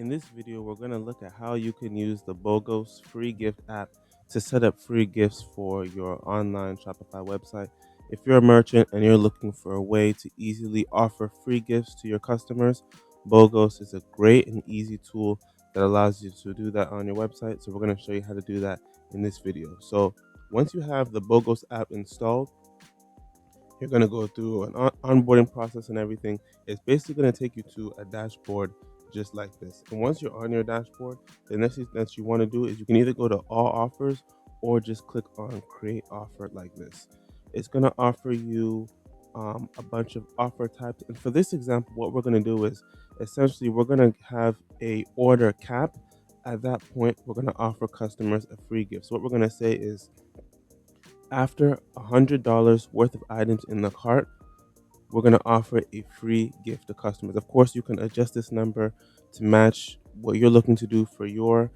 In this video, we're going to look at how you can use the BOGOs free gift app to set up free gifts for your online Shopify website. If you're a merchant and you're looking for a way to easily offer free gifts to your customers, BOGOs is a great and easy tool that allows you to do that on your website. So we're going to show you how to do that in this video. So once you have the BOGOs app installed, you're going to go through an onboarding process and everything. It's basically going to take you to a dashboard just like this. And once you're on your dashboard, the next thing that you want to do is you can either go to all offers or just click on create offer like this. It's going to offer you a bunch of offer types. And for this example, what we're going to do is essentially we're going to have a order cap. At that point, we're going to offer customers a free gift. So what we're going to say is after $100 worth of items in the cart, we're going to offer a free gift to customers. Of course, you can adjust this number to match what you're looking to do for your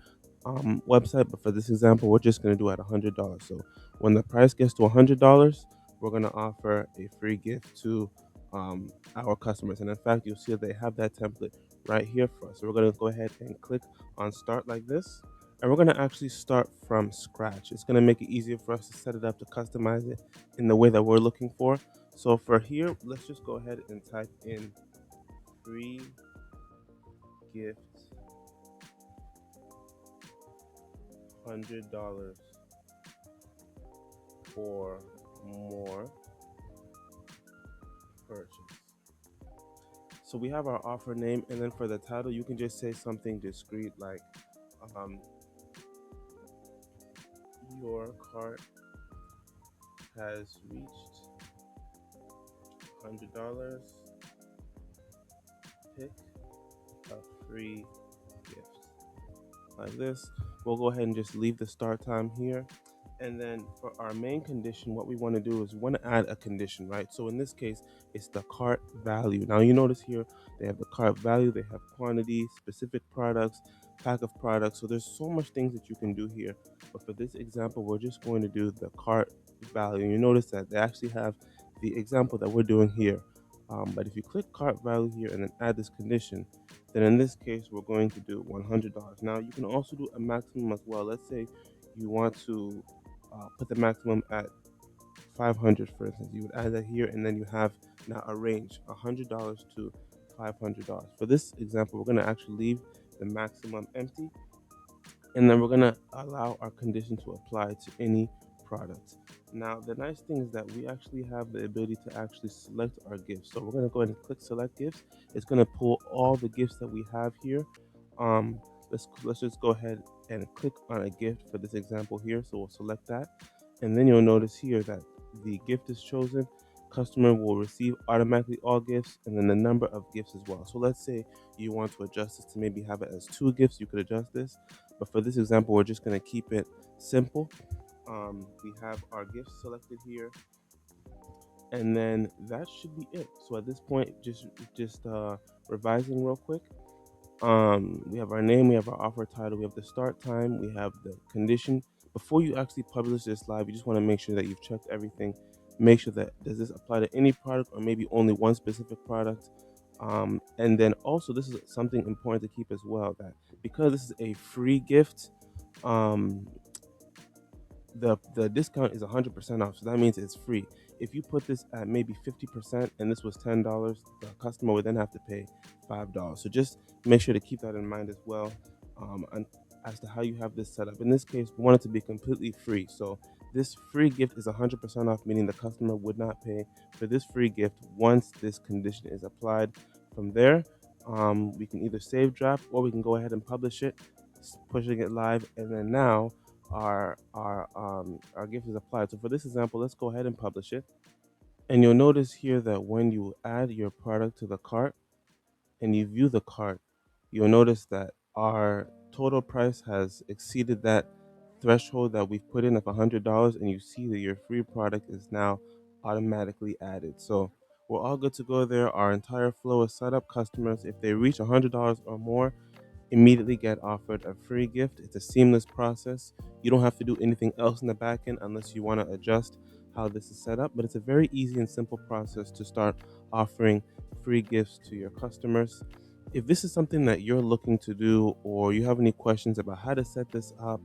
website, but for this example, we're just going to do at $100. So when the price gets to $100, we're going to offer a free gift to our customers. And in fact, you'll see that they have that template right here for us. So we're going to go ahead and click on start like this. And we're going to actually start from scratch. It's going to make it easier for us to set it up, to customize it in the way that we're looking for. So for here, let's just go ahead and type in free gift $100 or more purchase. So we have our offer name, and then for the title, you can just say something discreet like um, your cart has reached $100. Pick a free gift. Like this. We'll go ahead and just leave the start time here. And then for our main condition, what we want to do is we want to add a condition, right? So in this case, it's the cart value. Now you notice here, they have the cart value, they have quantity, specific products, pack of products. So there's so much things that you can do here. But for this example, we're just going to do the cart value. You notice that they actually have the example that we're doing here. But if you click cart value here and then add this condition, then in this case, we're going to do $100. Now you can also do a maximum as well. Let's say you want to put the maximum at 500, for instance. You would add that here, and then you have now a range $100 to $500. For this example, we're going to actually leave the maximum empty, and then we're going to allow our condition to apply to any product. Now the nice thing is that we actually have the ability to actually select our gifts. So we're going to go ahead and click select gifts. It's going to pull all the gifts that we have here. um let's just go ahead and click on a gift for this example here. So we'll select that, and then you'll notice here that the gift is chosen. Customer will receive automatically all gifts, and then the number of gifts as well. So let's say you want to adjust this to maybe have it as 2 gifts. You could adjust this, but for this example, we're just going to keep it simple. We have our gifts selected here, and then that should be it. So at this point, just revising real quick. We have our name, we have our offer title, we have the start time, we have the condition. Before you actually publish this live, you just want to make sure that you've checked everything. Make sure that does this apply to any product or maybe only one specific product. And then also, this is something important to keep as well, that because this is a free gift, um, the discount is 100% off, so that means it's free. If you put this at maybe 50% and this was $10, the customer would then have to pay $5. So just make sure to keep that in mind as well, and as to how you have this set up. In this case, we want it to be completely free. So this free gift is 100% off, meaning the customer would not pay for this free gift once this condition is applied. From there, we can either save draft or we can go ahead and publish it, pushing it live, and then now our gift is applied. So for this example, let's go ahead and publish it. And you'll notice here that when you add your product to the cart and you view the cart, you'll notice that our total price has exceeded that threshold that we've put in of $100, and you see that your free product is now automatically added. So we're all good to go there. Our entire flow is set up. Customers, if they reach $100 or more, immediately get offered a free gift. It's a seamless process. You don't have to do anything else in the back end unless you want to adjust how this is set up, but it's a very easy and simple process to start offering free gifts to your customers. if this is something that you're looking to do, or you have any questions about how to set this up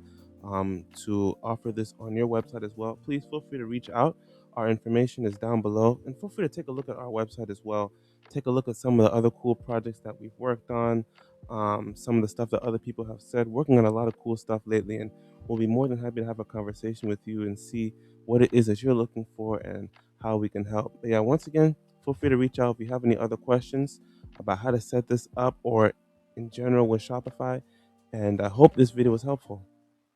to offer this on your website as well, please feel free to reach out. Our information is down below, and feel free to take a look at our website as well. Take a look at some of the other cool projects that we've worked on, some of the stuff that other people have said. Working on a lot of cool stuff lately, and we'll be more than happy to have a conversation with you and see what it is that you're looking for and how we can help. But yeah, once again, feel free to reach out if you have any other questions about how to set this up or in general with Shopify. And I hope this video was helpful.